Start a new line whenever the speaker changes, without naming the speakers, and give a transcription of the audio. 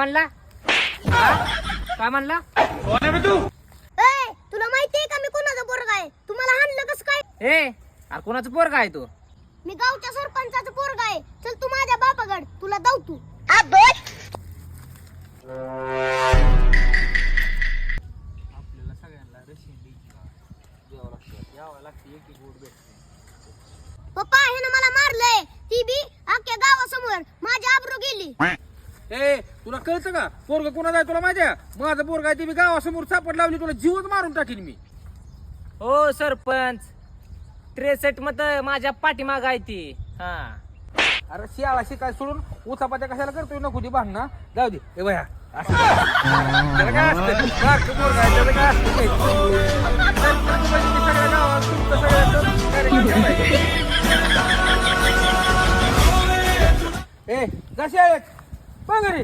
म्हणला काय म्हणला?
तुला माहितीये का मी कोणाचा पोरगा आहे? तुम्हाला हाणलं कसं काय?
अरे कोणाचं पोरगा आहे तू?
मी गावच्या सरपंचाचा पोरगा आहे. चल तू माझ्या बापाकड, तुला दावतो.
आपल्याला सगळ्यांना रशीन द्यावं लागते एक गोड भेटते.
पप्पा हे मला मारलंय, ती बी अख्ख्या गावासमोर माझी आबरू गेली.
तुला कळतं का पोरग कोणाचा आहे तुला माहिती आहे? माझं पोरग आहे ते मी गावासमोर सापड लावली तुला जीवच मारून टाकीन मी.
हो सरपंच 63 मत माझ्या पाठीमाग आहे ती. हा
अरे शियाळा शिकाय सोडून उचापात्या कशाला करतोय नको ती भांडणं जाऊ दे. ए भया असं त्याला काय असतं? बारकं पोरगं आहे, त्याला काय असतं काही? सगळ्या गावात तुमचं सगळ्याचं कार्यक्रम पाहिजे. जा शाळेत. बघ घरी.